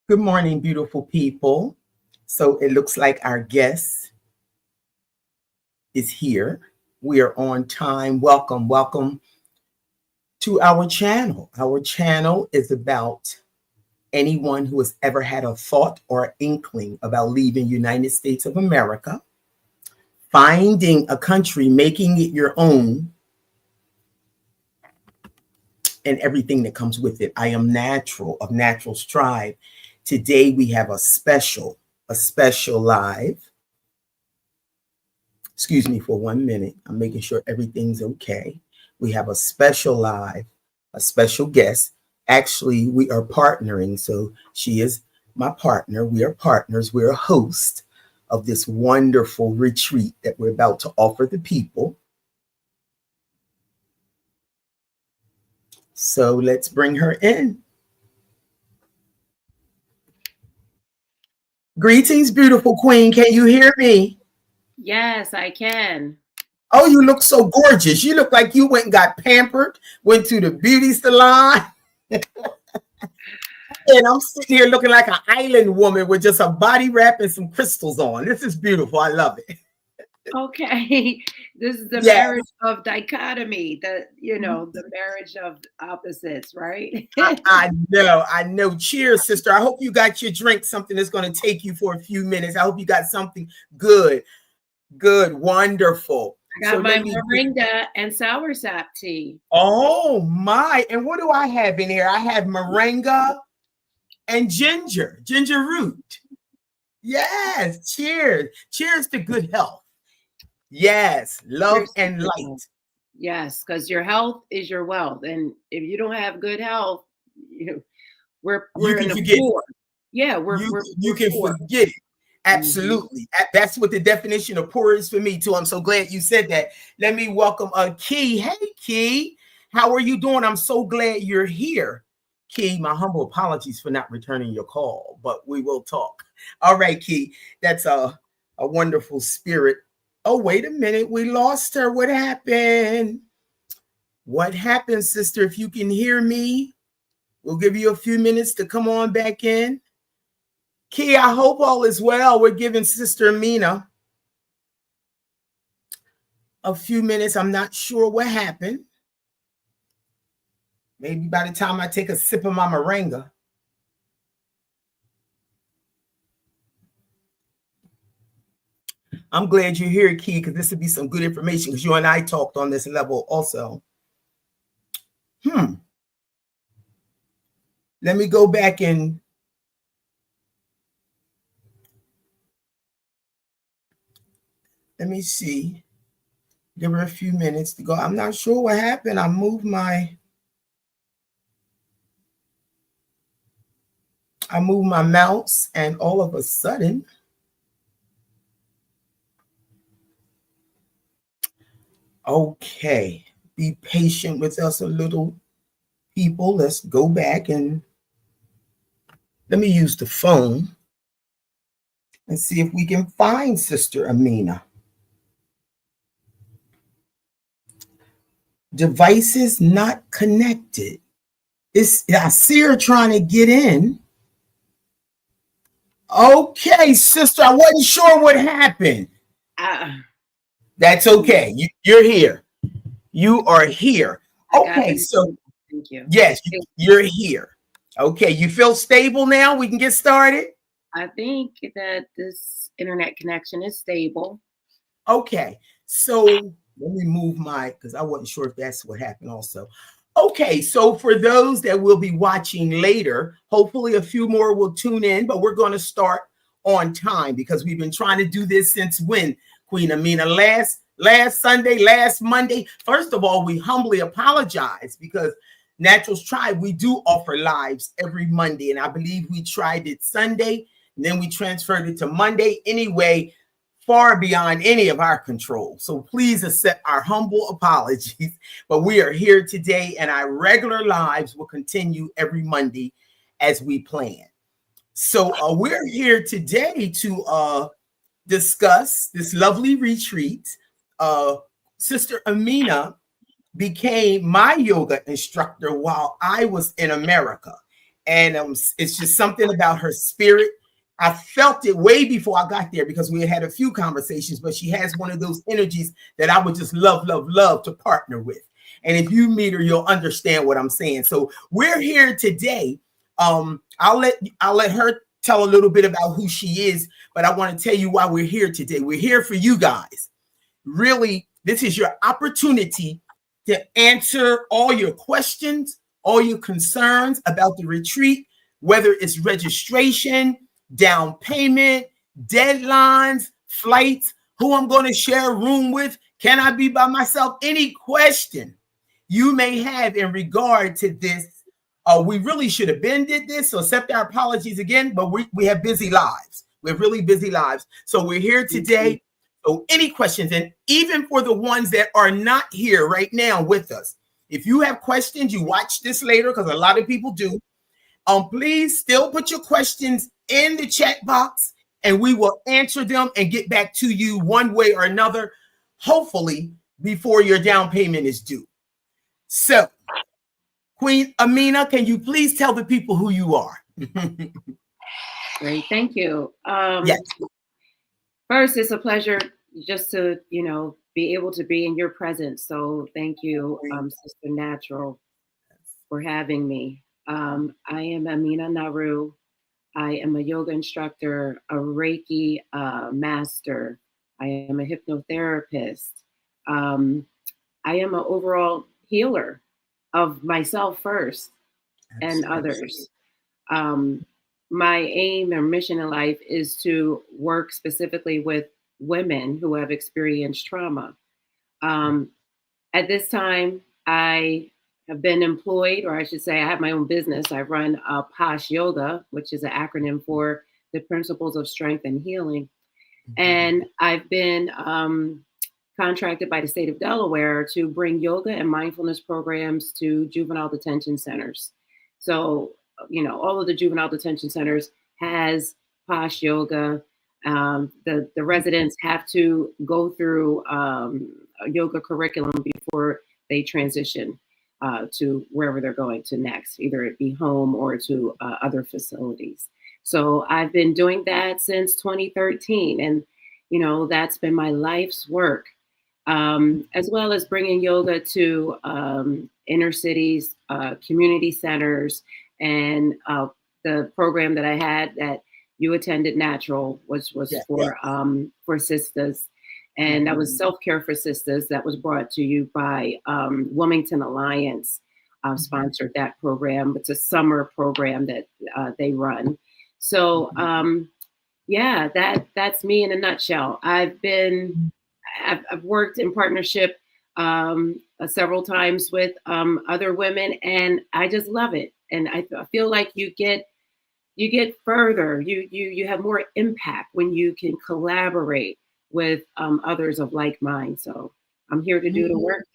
Good morning, beautiful people. So it looks like our guest is here. We are on time. Welcome, welcome to our channel. Our channel is about anyone who has ever had a thought or inkling about leaving United States of America, finding a country, making it your own, and everything that comes with it. I am Natural of Natural Strive. Today we have a special live. Excuse me for 1 minute. I'm making sure everything's okay. We have a special live, a special guest. Actually, we are partnering. So she is my partner. We are partners. We're a host of this wonderful retreat that we're about to offer the people. So let's bring her in. Greetings, beautiful queen. Can you hear me? Yes, I can. Oh, you look so gorgeous. You look like you went and got pampered, went to the beauty salon. And I'm sitting here looking like an island woman with just a body wrap and some crystals on. This is beautiful. I love it. Okay. This is the Yes. marriage of dichotomy, the marriage of opposites, right? I know. Cheers, sister. I hope you got your drink, something that's going to take you for a few minutes. I hope you got something good, wonderful. I got my moringa and soursop tea. Oh my. And what do I have in here? I have moringa and ginger root. Yes. Cheers. Cheers to good health. Yes. Love and light. Yes, because your health is your wealth. And if you don't have good health, we're in a poor. Yeah, you can forget it. Absolutely. Mm-hmm. That's what the definition of poor is for me too. I'm so glad you said that. Let me welcome Key. Hey Key, how are you doing? I'm so glad you're here. Key, my humble apologies for not returning your call, but we will talk. All right, Key. That's a wonderful spirit. Oh, wait a minute. We lost her. What happened? What happened, sister? If you can hear me, we'll give you a few minutes to come on back in. Key, I hope all is well. We're giving Sister Amina a few minutes. I'm not sure what happened. Maybe by the time I take a sip of my moringa. I'm glad you're here, Key, because this would be some good information because you and I talked on this level also. Let me go back and let me see. Give her a few minutes to go. I'm not sure what happened. I moved my mouse and all of a sudden, okay, be patient with us a little, people. Let's go back and let me use the phone and see if we can find Sister Amina. Devices not connected. I see her trying to get in. Okay, sister, I wasn't sure what happened. That's okay. You're here. You are here. Okay, so thank you. Yes, you're here. Okay, you feel stable now? We can get started? I think that this internet connection is stable. Okay, so let me move because I wasn't sure if that's what happened also. Okay, so for those that will be watching later, hopefully a few more will tune in, but we're going to start on time because we've been trying to do this since when, Queen Amina? Last Sunday, last Monday. First of all, we humbly apologize because Natural Strive, we do offer lives every Monday, and I believe we tried it Sunday, and then we transferred it to Monday. Anyway, far beyond any of our control. So please accept our humble apologies. But we are here today, and our regular lives will continue every Monday as we plan. So we're here today to discuss this lovely retreat. Sister Amina became my yoga instructor while I was in America. And it's just something about her spirit. I felt it way before I got there because we had a few conversations, but she has one of those energies that I would just love, love, love to partner with. And if you meet her, you'll understand what I'm saying. So we're here today. I'll let her tell a little bit about who she is, but I want to tell you why we're here today. We're here for you guys. Really, this is your opportunity to answer all your questions, all your concerns about the retreat, whether it's registration, down payment, deadlines, flights, who I'm going to share a room with, can I be by myself? Any question you may have in regard to this. We really should have been did this, so accept our apologies again, but we have busy lives. We have really busy lives. So we're here today. So any questions, and even for the ones that are not here right now with us, if you have questions, you watch this later because a lot of people do. Please still put your questions in the chat box and we will answer them and get back to you one way or another, hopefully before your down payment is due. So, Queen Amina, can you please tell the people who you are? Great, thank you. Yes. First, it's a pleasure just to, be able to be in your presence. So thank you, Sister Natural, for having me. I am Amina Naru. I am a yoga instructor, a Reiki master. I am a hypnotherapist. I am an overall healer of myself first and others. My aim and mission in life is to work specifically with women who have experienced trauma. At this time, I have been employed, or I should say I have my own business. I run Posh Yoga, which is an acronym for the Principles of Strength and Healing. And I've been contracted by the state of Delaware to bring yoga and mindfulness programs to juvenile detention centers. So, all of the juvenile detention centers has Posh Yoga. The residents have to go through a yoga curriculum before they transition to wherever they're going to next, either it be home or to other facilities. So I've been doing that since 2013. And, that's been my life's work, as well as bringing yoga to inner cities, community centers, and the program that I had that you attended, Natural, which was for sisters. And that was Self-Care for Sisters that was brought to you by Wilmington Alliance, sponsored that program. It's a summer program that they run. So, that's me in a nutshell. I've worked in partnership several times with other women, and I just love it. And I feel like you get further, you have more impact when you can collaborate with others of like mind. So I'm here to do the work.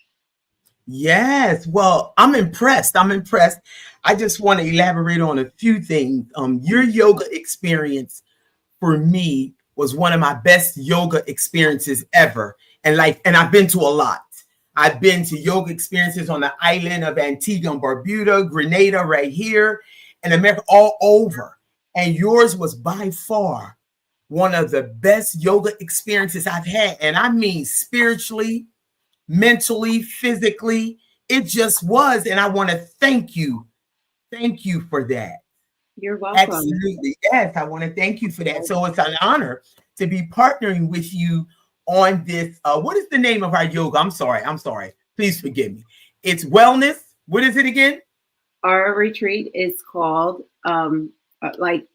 Yes. Well, I'm impressed. I just want to elaborate on a few things. Your yoga experience for me was one of my best yoga experiences ever. And I've been to a lot. I've been to yoga experiences on the island of Antigua and Barbuda, Grenada, right here, and America, all over. And yours was by far one of the best yoga experiences I've had. And I mean, spiritually, mentally, physically, it just was. And I want to thank you. Thank you for that. You're welcome. Absolutely. Yes, I want to thank you for that. So it's an honor to be partnering with you on this. What is the name of our yoga? I'm sorry. Please forgive me. It's wellness. What is it again? Our retreat is called, I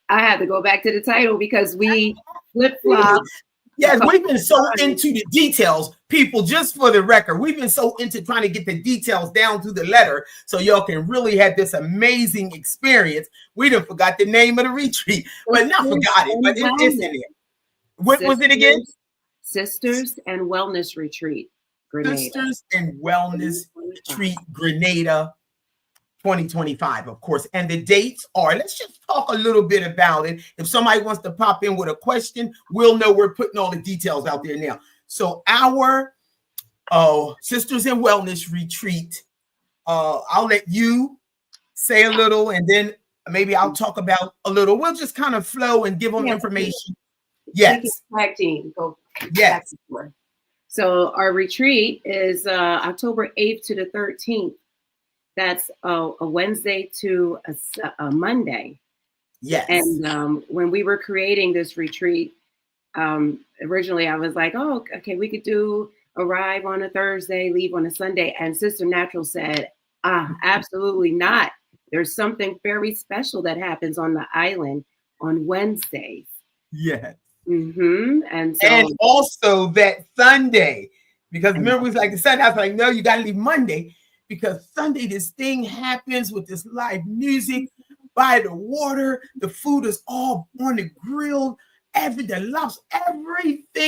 had to go back to the title because we flip-flop. Yes, we've been so into the details, people, just for the record. We've been so into trying to get the details down to the letter so y'all can really have this amazing experience. We done forgot the name of the retreat, but not forgot it, but it's in it. What was it again? Sisters and Wellness Retreat, Grenada. Sisters and Wellness Retreat, Grenada, 2025, of course. And the dates are, let's just talk a little bit about it. If somebody wants to pop in with a question, we'll know we're putting all the details out there now. So our Sisters and Wellness Retreat, I'll let you say a little, and then maybe I'll talk about a little. We'll just kind of flow and give them information. Yes. Tag team. Go. Yes. So our retreat is October 8th to the 13th. That's a Wednesday to a Monday. Yes. And when we were creating this retreat, originally I was like, oh, okay, we could arrive on a Thursday, leave on a Sunday. And Sister Natural said, absolutely not. There's something very special that happens on the island on Wednesdays. Yes. And also that Sunday, because remember we was like the Sunday, I was like, no, you got to leave Monday, because Sunday this thing happens with this live music by the water. The food is all on the grill. Everything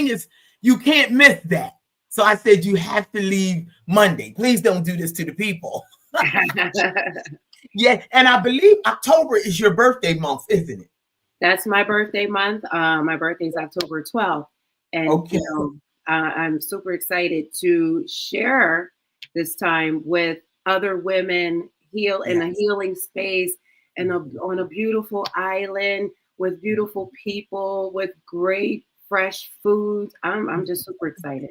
is, you can't miss that. So I said, you have to leave Monday. Please don't do this to the people. Yeah. And I believe October is your birthday month, isn't it? That's my birthday month. My birthday is October 12th. And okay. I'm super excited to share this time with other women, in a healing space and on a beautiful island with beautiful people, with great fresh food. I'm just super excited.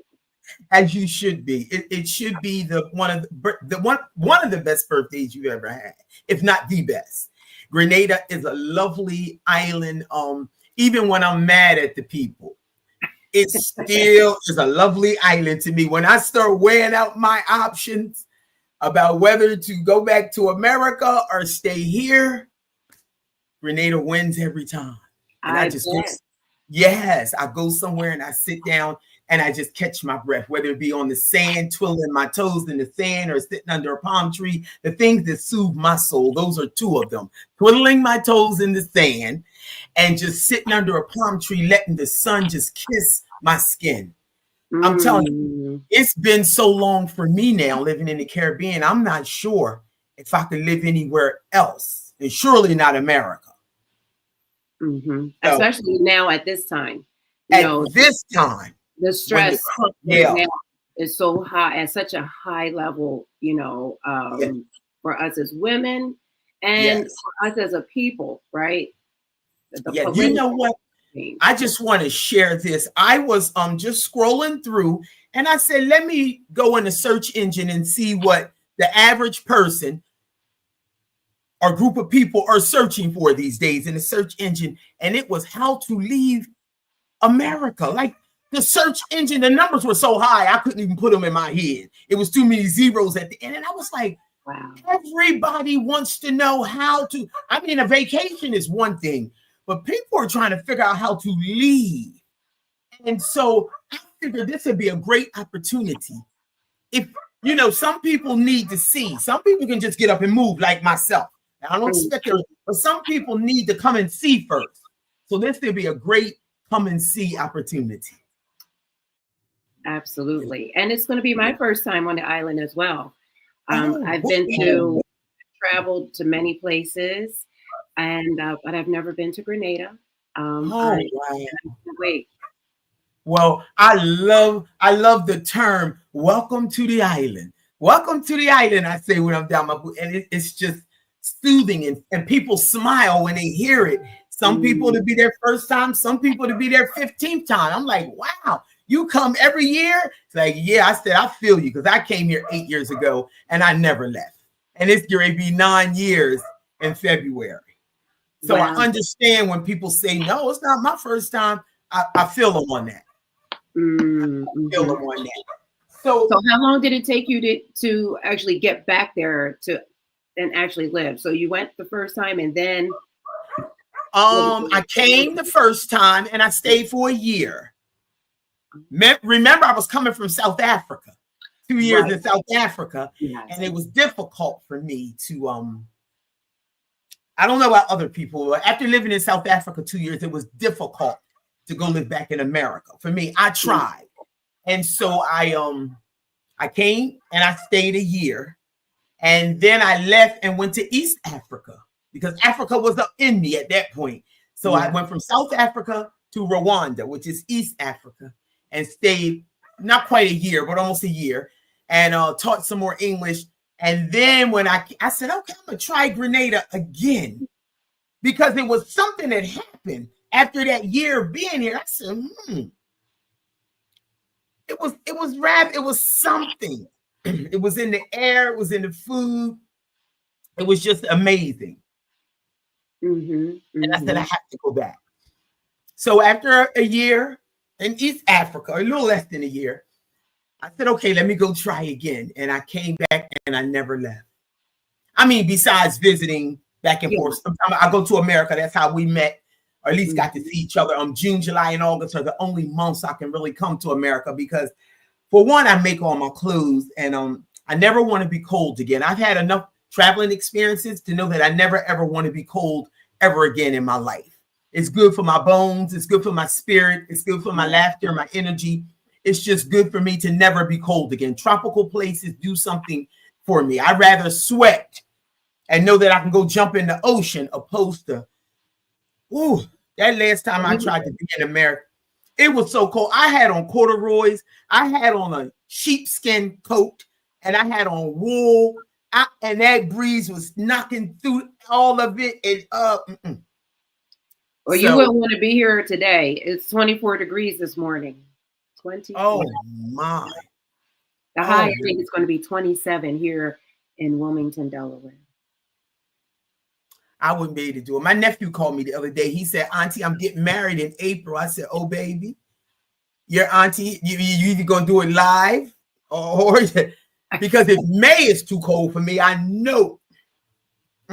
As you should be. It should be one of the best birthdays you've ever had, if not the best. Grenada is a lovely island. Even when I'm mad at the people, it still is a lovely island to me. When I start weighing out my options about whether to go back to America or stay here, Grenada wins every time. And I go somewhere and I sit down and I just catch my breath, whether it be on the sand, twiddling my toes in the sand, or sitting under a palm tree. The things that soothe my soul, those are two of them. Twiddling my toes in the sand and just sitting under a palm tree, letting the sun just kiss my skin. I'm telling you, it's been so long for me now living in the Caribbean. I'm not sure if I could live anywhere else, and surely not America. So, especially now at this time. This time. The stress is so high, at such a high level, for us as women and for us as a people, right? You know what? I just want to share this. I was just scrolling through and I said, let me go in the search engine and see what the average person or group of people are searching for these days in the search engine. And it was how to leave America. Like, the search engine, the numbers were so high, I couldn't even put them in my head. It was too many zeros at the end. And I was like, wow, everybody wants to know how to. I mean, a vacation is one thing, but people are trying to figure out how to leave. And so I figured this would be a great opportunity. If, some people need to see. Some people can just get up and move like myself. I don't expect it, but some people need to come and see first. So this would be a great come and see opportunity. Absolutely. And it's going to be my first time on the island as well. I've traveled to many places, and but I've never been to Grenada. Wait. Well, I love the term "welcome to the island." Welcome to the island. I say when I'm down my boot, and it's just soothing, and people smile when they hear it. Some people to be their first time, some people to be their 15th time. I'm like, wow. You come every year? It's like, yeah, I said, I feel you, because I came here 8 years ago and I never left. And it's going to be 9 years in February. So I understand when people say, no, it's not my first time. I feel them on that. I feel them on that. So how long did it take you to actually get back there and actually live? So you went the first time and then? I came the first time and I stayed for a year. Remember, I was coming from South Africa, 2 years in South Africa, and it was difficult for me to, I don't know about other people, but after living in South Africa 2 years, it was difficult to go live back in America. For me, I tried. And so I came and I stayed a year, and then I left and went to East Africa because Africa was up in me at that point. So I went from South Africa to Rwanda, which is East Africa, and stayed not quite a year, but almost a year, and taught some more English. And then when I said, okay, I'm going to try Grenada again. because it was something that happened after that year of being here. I said, it was something. It was in the air, it was in the food. It was just amazing. And I said, I have to go back. So after a year in East Africa, a little less than a year, I said, okay, let me go try again. And I came back and I never left. I mean, besides visiting back and forth, sometimes I go to America. That's how we met, or at least got to see each other. June, July, and August are the only months I can really come to America because, for one, I make all my clothes, and I never want to be cold again. I've had enough traveling experiences to know that I never, ever want to be cold ever again in my life. It's good for my bones. It's good for my spirit. It's good for my laughter, my energy. It's just good for me to never be cold again. Tropical places do something for me. I'd rather sweat and know that I can go jump in the ocean opposed to, that last time I tried to be in America, it was so cold. I had on corduroys. I had on a sheepskin coat, and I had on wool. And that breeze was knocking through all of it. And Well, you wouldn't want to be here today. It's 24 degrees this morning. 20. Oh my. The high, I think it's going to be 27 here in Wilmington, Delaware. I wouldn't be able to do it. My nephew called me the other day. He said, Auntie, I'm getting married in April. I said, oh, baby, your auntie, you either going to do it live or because if May is too cold for me, I know.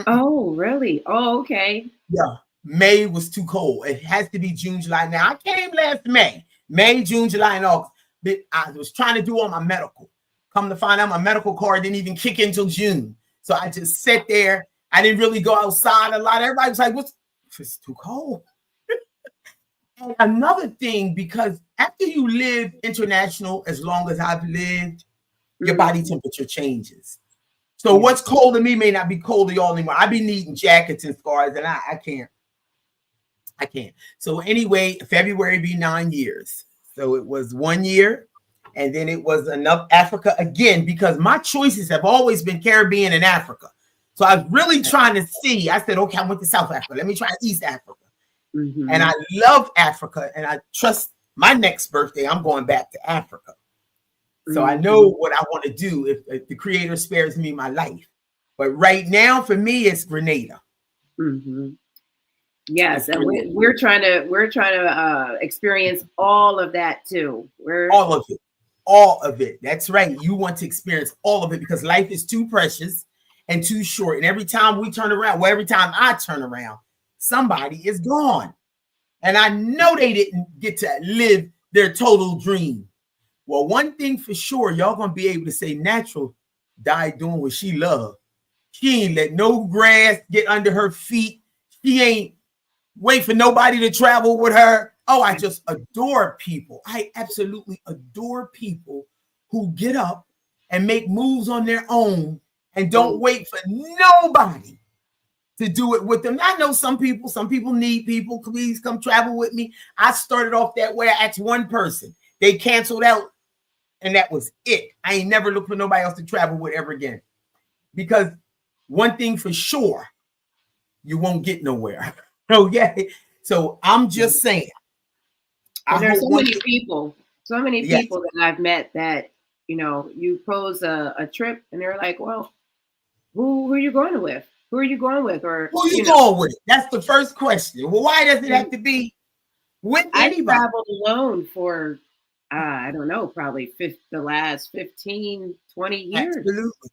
Oh, really? Oh, okay. Yeah. May was too cold. It has to be June, July. Now, I came last May, June, July, and August. But I was trying to do all my medical. Come to find out, my medical card didn't even kick in until June. So I just sat there. I didn't really go outside a lot. Everybody was like, it's too cold. And another thing, because after you live international as long as I've lived, your body temperature changes. So what's cold to me may not be cold to y'all anymore. I've been needing jackets and scarves, and I can't. So anyway, February be 9 years. So it was 1 year, and then it was enough Africa again, because my choices have always been Caribbean and Africa. So I was really trying to see. I said, okay, I went to South Africa. Let me try East Africa. And I love Africa, and I trust my next birthday, I'm going back to Africa. So I know what I want to do if the Creator spares me my life. But right now, for me, it's Grenada. Yes, and we're trying to experience all of that too. All of it. That's right. You want to experience all of it because life is too precious and too short. And every time we turn around, every time I turn around, somebody is gone. And I know they didn't get to live their total dream. Well, one thing for sure, y'all gonna be able to say Natural died doing what she loved. She ain't let no grass get under her feet. She ain't wait for nobody to travel with her. Oh, I just adore people. I absolutely adore people who get up and make moves on their own and don't wait for nobody to do it with them. I know some people need people. Please come travel with me. I started off that way. I asked one person. They canceled out, and that was it. I ain't never looked for nobody else to travel with ever again. Because one thing for sure, you won't get nowhere. Okay. So I'm just saying. There's so many people that I've met that, you pose a trip and they're like, well, who are you going with? Who are you going with? Or who are you going with? That's the first question. Well, why does it have to be with anybody? I traveled alone for, I don't know, probably the last 15, 20 years. Absolutely.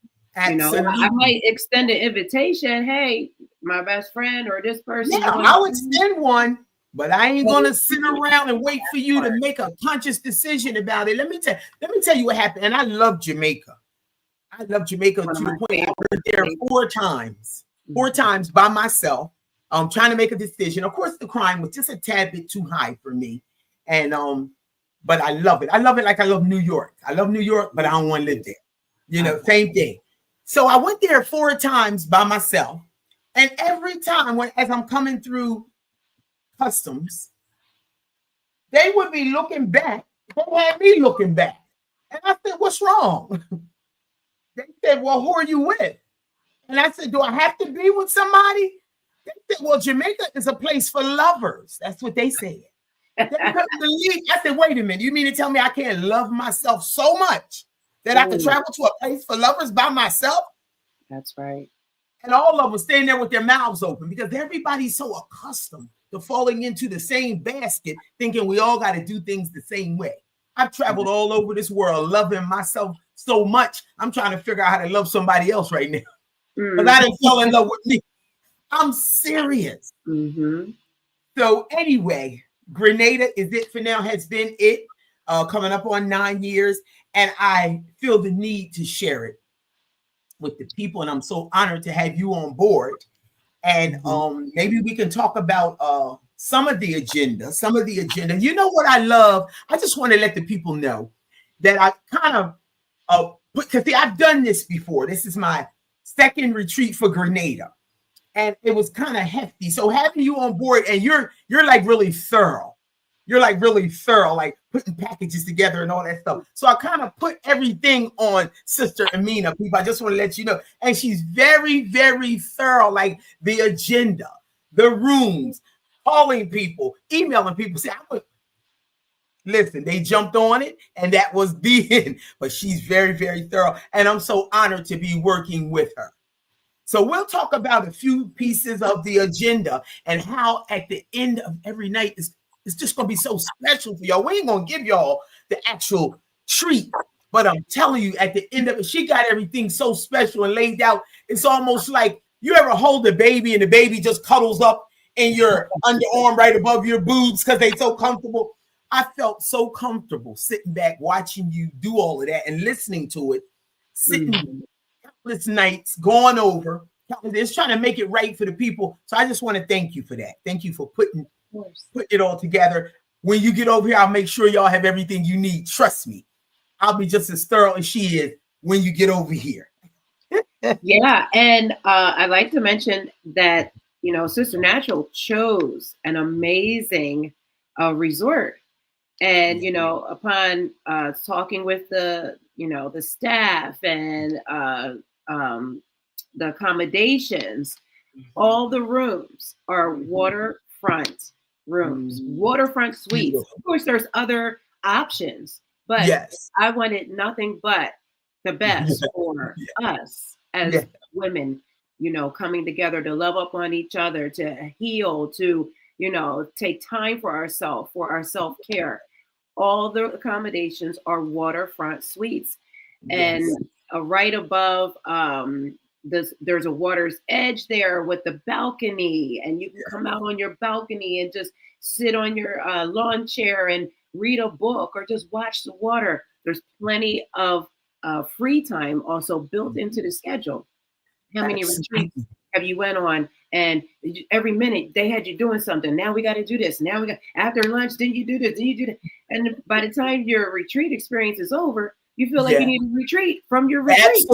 I might extend an invitation. Hey, my best friend or this person. Yeah, I'll extend one, but I ain't gonna sit around and wait for you to make a conscious decision about it. Let me tell you what happened. And I love Jamaica. To the point I went there 4 times by myself. Trying to make a decision. Of course, the crime was just a tad bit too high for me. And but I love it. I love it like I love New York. I love New York, but I don't want to live there. Same thing. So I went there 4 times by myself. And every time as I'm coming through customs, they would be looking back. They had me looking back. And I said, what's wrong? They said, well, who are you with? And I said, do I have to be with somebody? They said, well, Jamaica is a place for lovers. That's what they said. They couldn't believe. I said, wait a minute. You mean to tell me I can't love myself so much that I could travel to a place for lovers by myself? That's right. And all of them staying there with their mouths open because everybody's so accustomed to falling into the same basket, thinking we all got to do things the same way. I've traveled all over this world, loving myself so much. I'm trying to figure out how to love somebody else right now because I didn't fall in love with me. I'm serious. Mm-hmm. So anyway, Grenada is it for now, has been it, coming up on 9 years. And I feel the need to share it with the people. And I'm so honored to have you on board. And maybe we can talk about some of the agenda. You know what I love? I just want to let the people know that I kind of, because see, I've done this before. This is my second retreat for Grenada. And it was kind of hefty. So having you on board, and you're like really thorough. You're like really thorough, like putting packages together and all that stuff. So I kind of put everything on Sister Amina, people. I just want to let you know. And she's very, very thorough, like the agenda, the rooms, calling people, emailing people. See, listen, they jumped on it, and that was the end. But she's very, very thorough. And I'm so honored to be working with her. So we'll talk about a few pieces of the agenda and how at the end of every night it's just going to be so special for y'all. We ain't going to give y'all the actual treat, but I'm telling you, at the end of it, she got everything so special and laid out. It's almost like you ever hold a baby and the baby just cuddles up in your underarm right above your boobs because they so comfortable. I felt so comfortable sitting back watching you do all of that and listening to it, sitting countless nights going over. It's trying to make it right for the people. So I just want to thank you for that. Thank you for putting it all together. When you get over here, I'll make sure y'all have everything you need. Trust me. I'll be just as thorough as she is when you get over here. Yeah. And I'd like to mention that, you know, Sister Natural chose an amazing resort. And, you know, upon talking with the, you know, the staff and the accommodations, all the rooms are waterfront rooms, waterfront suites. Of course, there's other options, but I wanted nothing but the best for us as women, you know, coming together to love up on each other, to heal, to, you know, take time for ourselves, for our self-care. All the accommodations are waterfront suites. And right above, there's a water's edge there with the balcony, and you can come out on your balcony and just sit on your lawn chair and read a book or just watch the water. There's plenty of free time also built into the schedule. How many retreats have you went on? And every minute they had you doing something. Now we got to do this. Now we got, after lunch, didn't you do this? Didn't you do that? And by the time your retreat experience is over, you feel like you need to retreat from your retreat.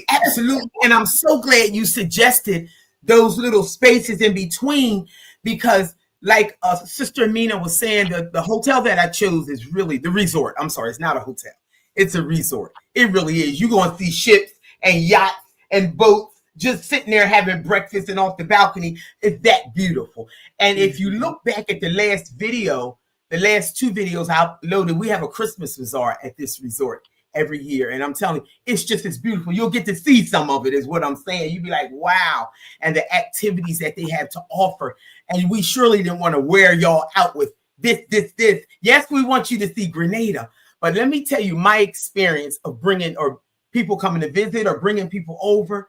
Absolutely. And I'm so glad you suggested those little spaces in between, because like Sister Amina was saying, the hotel that I chose is really the resort. I'm sorry, it's not a hotel. It's a resort. It really is. You're going to see ships and yachts and boats just sitting there having breakfast and off the balcony. It's that beautiful. And if you look back at the last video, the last two videos I uploaded, we have a Christmas bazaar at this resort every year. And I'm telling you, it's just as beautiful. You'll get to see some of it, is what I'm saying. You'd be like, wow. And the activities that they have to offer. And we surely didn't want to wear y'all out with this. Yes, we want you to see Grenada. But let me tell you my experience of bringing, or people coming to visit or bringing people over.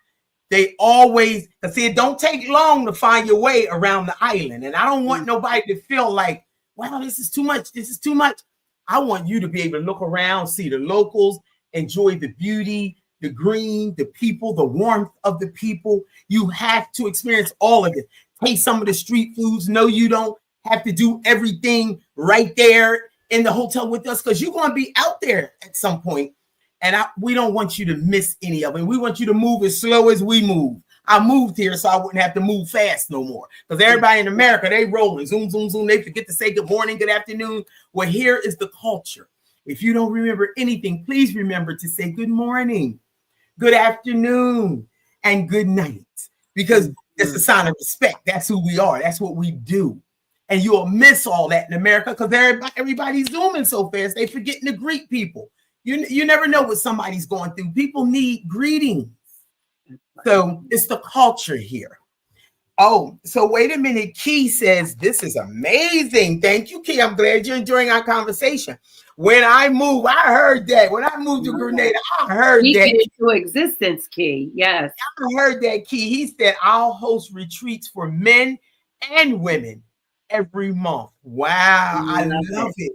They always, see, it don't take long to find your way around the island. And I don't want nobody to feel like, wow, this is too much. This is too much. I want you to be able to look around, see the locals, enjoy the beauty, the green, the people, the warmth of the people. You have to experience all of it. Taste some of the street foods. No, you don't have to do everything right there in the hotel with us, because you're going to be out there at some point. And we don't want you to miss any of it. We want you to move as slow as we move. I moved here so I wouldn't have to move fast no more. Because everybody in America, they rolling. Zoom, zoom, zoom. They forget to say good morning, good afternoon. Well, here is the culture. If you don't remember anything, please remember to say good morning, good afternoon, and good night. Because It's a sign of respect. That's who we are. That's what we do. And you'll miss all that in America because everybody's zooming so fast, they forgetting to greet people. You never know what somebody's going through. People need greetings. So it's the culture here. Oh, so wait a minute. Key says, this is amazing. Thank you, Key. I'm glad you're enjoying our conversation. When I moved, I heard that. When I moved to Grenada, I heard Speak that. it into existence, Key. Yes. I heard that, Key. He said, I'll host retreats for men and women every month. Wow. I love it.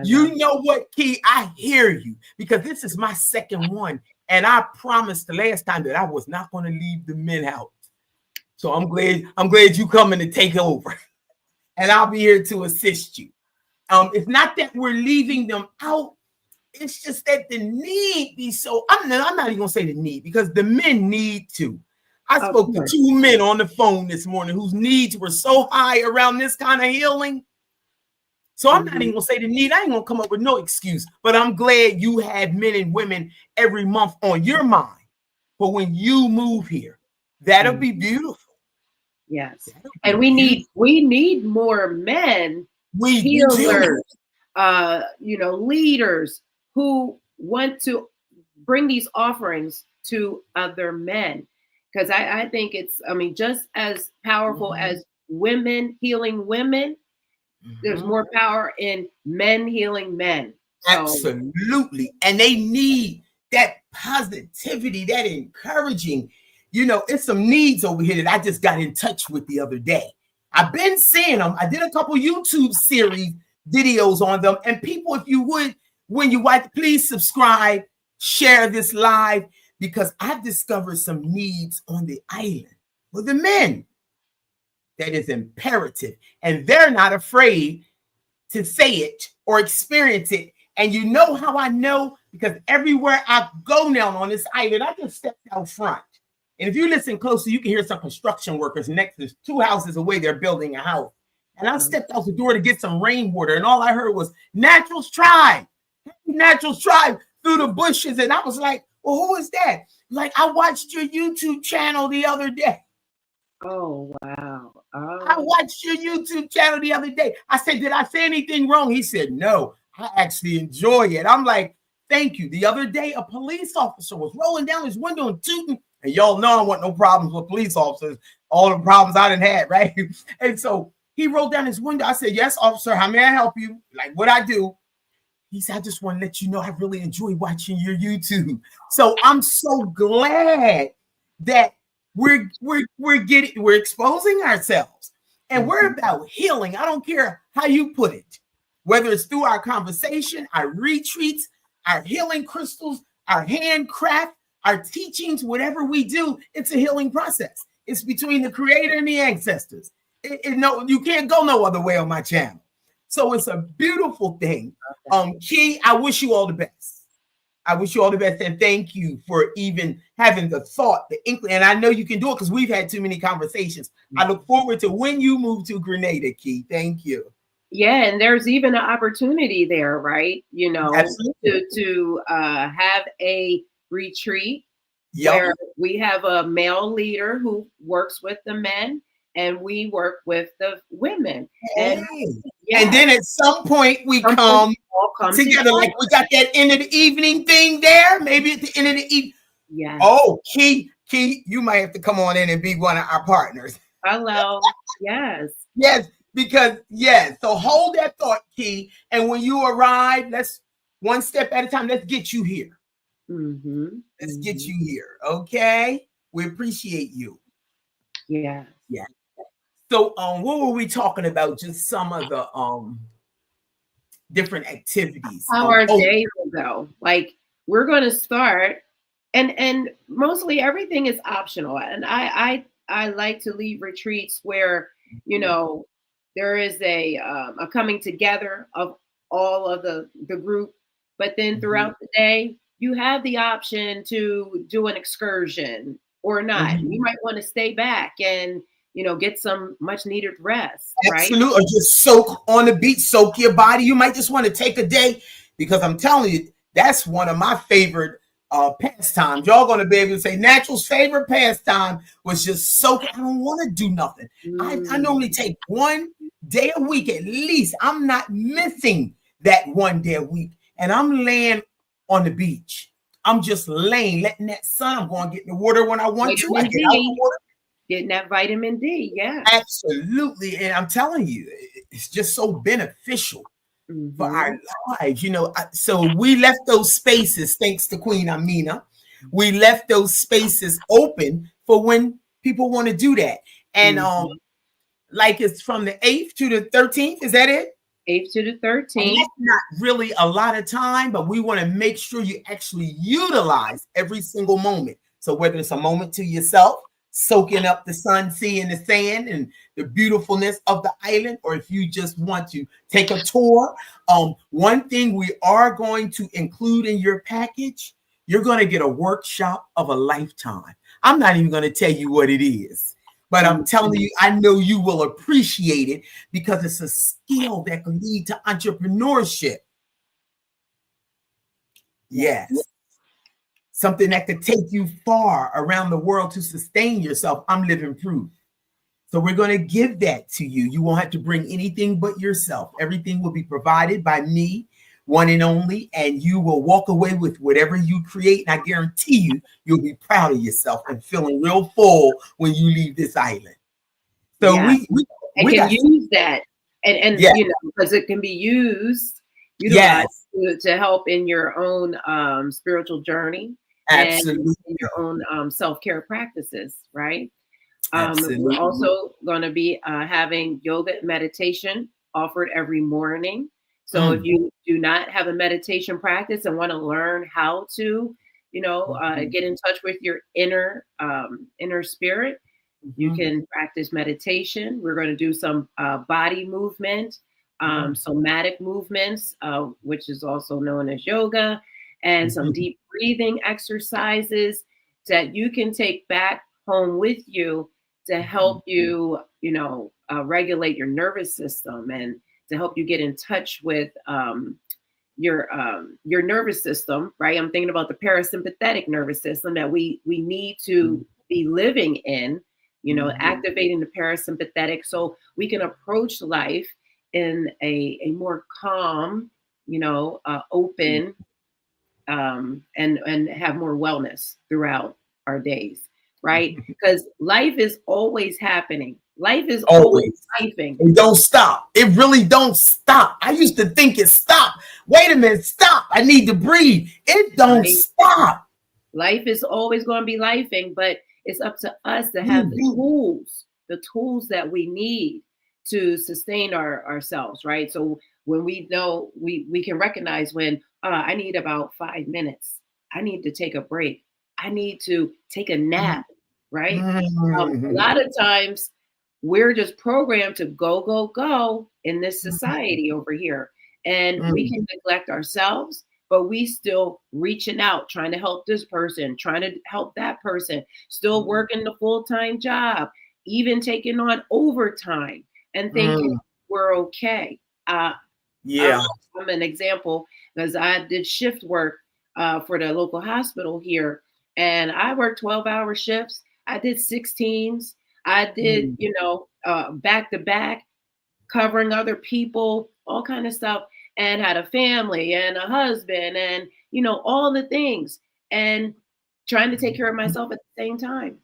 You know what, Key? I hear you because this is my second one. And I promised the last time that I was not going to leave the men out. So I'm glad you coming to take over. And I'll be here to assist you. It's not that we're leaving them out. It's just that the need be so. I'm not even gonna say the need because the men need to. I spoke to 2 men on the phone this morning whose needs were so high around this kind of healing. So I'm not even gonna say the need. I ain't gonna come up with no excuse. But I'm glad you have men and women every month on your mind for when you move here. That'll be beautiful. Yes, and we need more men, healers, leaders who want to bring these offerings to other men, because I think it's, just as powerful as women healing women. There's more power in men healing men. So. Absolutely, and they need that positivity, that encouraging. It's some needs over here that I just got in touch with the other day. I've been seeing them. I did a couple YouTube series videos on them. And people, if you would, when you watch, please subscribe, share this live, because I've discovered some needs on the island for the men that is imperative. And they're not afraid to say it or experience it. And you know how I know? Because everywhere I go now on this island, I just step out front. And if you listen closely, you can hear some construction workers next to 2 houses away. They're building a house. And I stepped out the door to get some rainwater. And all I heard was Naturals Tribe through the bushes. And I was like, well, who is that? Like, I watched your YouTube channel the other day. Oh, wow. I watched your YouTube channel the other day. I said, did I say anything wrong? He said, no, I actually enjoy it. I'm like, thank you. The other day, a police officer was rolling down his window and tooting. And y'all know I want no problems with police officers. All the problems I done had, right? And so he rolled down his window. I said, yes, officer, how may I help you? Like, what I do? He said, I just want to let you know I really enjoy watching your YouTube. So I'm so glad that we're exposing ourselves. And we're about healing. I don't care how you put it. Whether it's through our conversation, our retreats, our healing crystals, our handcraft, our teachings, whatever we do, it's a healing process. It's between the creator and the ancestors. You can't go no other way on my channel. So it's a beautiful thing. Key, I wish you all the best. I wish you all the best. And thank you for even having the thought, the inkling. And I know you can do it because we've had too many conversations. I look forward to when you move to Grenada, Key. Thank you. Yeah, and there's even an opportunity there, right? To have a retreat where we have a male leader who works with the men and we work with the women. And then at some point we come together. Like we got that end of the evening thing there. Maybe at the end of the evening. Yeah. Oh, Key, you might have to come on in and be one of our partners. Hello. Yes. Yes, because so hold that thought, Key. And when you arrive, let's one step at a time. Let's get you here. Let's get you here. Okay. We appreciate you. Yeah. Yeah. So what were we talking about? Just some of the different activities. How our day will go. Like we're going to start and mostly everything is optional. And I like to lead retreats where, there is a coming together of all of the group, but then throughout the day, you have the option to do an excursion or not. You might want to stay back and, get some much needed rest. Absolutely. Right? Or just soak on the beach, soak your body. You might just want to take a day because I'm telling you, that's one of my favorite pastimes. Y'all gonna be able to say Natural's favorite pastime was just soaking. I don't want to do nothing. I normally take 1 day a week at least. I'm not missing that 1 day a week, and I'm laying on the beach. I'm just laying, letting that sun. I'm going to get in the water when I want to. I get out the water. Getting that vitamin D, yeah. Absolutely. And I'm telling you, it's just so beneficial for our lives. You know, so we left those spaces, thanks to Queen Amina. We left those spaces open for when people want to do that. And like it's from the 8th to the 13th. Is that it? 8th to the 13th. And that's not really a lot of time, but we want to make sure you actually utilize every single moment. So whether it's a moment to yourself, soaking up the sun, seeing the sand and the beautifulness of the island, or if you just want to take a tour. One thing we are going to include in your package, you're going to get a workshop of a lifetime. I'm not even going to tell you what it is, but I'm telling you, I know you will appreciate it because it's a skill that can lead to entrepreneurship. Yes. Something that could take you far around the world to sustain yourself. I'm living proof. So we're going to give that to you. You won't have to bring anything but yourself. Everything will be provided by me, one and only, and you will walk away with whatever you create. And I guarantee you, you'll be proud of yourself and feeling real full when you leave this island. So we can use that. And you know, because it can be utilized to help in your own spiritual journey. Absolutely. And your own self-care practices, right? We're also going to be having yoga and meditation offered every morning. So if you do not have a meditation practice and want to learn how to, you know, get in touch with your inner spirit, you can practice meditation. We're going to do some body movement, somatic movements, which is also known as yoga, and some deep breathing exercises that you can take back home with you to help you, you know, regulate your nervous system and to help you get in touch with your nervous system, right? I'm thinking about the parasympathetic nervous system that we need to be living in, you know, activating the parasympathetic so we can approach life in a more calm, you know, open, and have more wellness throughout our days, right? Because life is always happening. Life is always lifing. It don't stop. It really don't stop. I used to think it stopped. Wait a minute, stop. I need to breathe. It don't stop. Life is always going to be lifing, but it's up to us to have the tools that we need to sustain ourselves, right? So when we know, we can recognize when I need about 5 minutes. I need to take a break. I need to take a nap, right? A lot of times we're just programmed to go in this society over here. And we can neglect ourselves, but we still reaching out, trying to help this person, trying to help that person, still working the full-time job, even taking on overtime and thinking we're okay. I'm an example because I did shift work for the local hospital here, and I worked 12-hour shifts. I did 16s. I did, you know, back to back, covering other people, all kind of stuff, and had a family and a husband and, you know, all the things, and trying to take care of myself at the same time.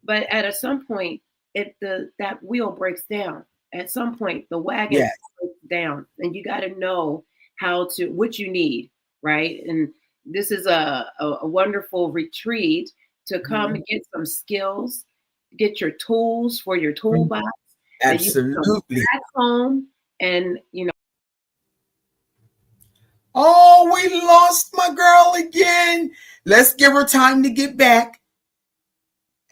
But at some point, that wheel breaks down. At some point, the wagon breaks down, and you got to know what you need, right? And this is a wonderful retreat to come and get some skills, get your tools for your toolbox. Absolutely. Back home, and you know. Oh, we lost my girl again. Let's give her time to get back.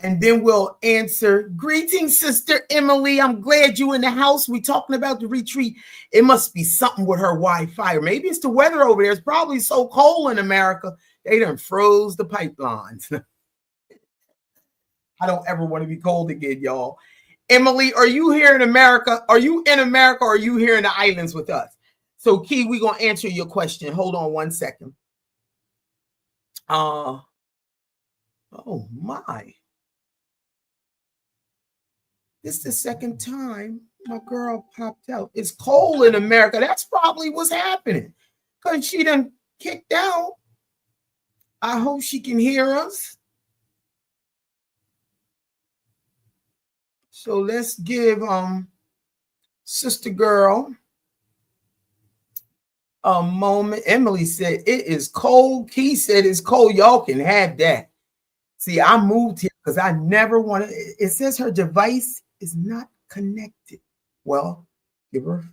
And then we'll answer. Greetings, Sister Emily. I'm glad you in the house. We talking about the retreat. It must be something with her Wi-Fi, or maybe it's the weather over there. It's probably so cold in America. They done froze the pipelines. I don't ever want to be cold again, y'all. Emily, are you here in America? Are you in America, or are you here in the islands with us? So, Key, we're going to answer your question. Hold on one second. Oh my. This is the second time my girl popped out. It's cold in America. That's probably what's happening. Because she done kicked out. I hope she can hear us. So let's give sister girl a moment. Emily said it is cold. Key said it's cold. Y'all can have that. See, I moved here because I never wanted. It says her device is not connected. Well, give her.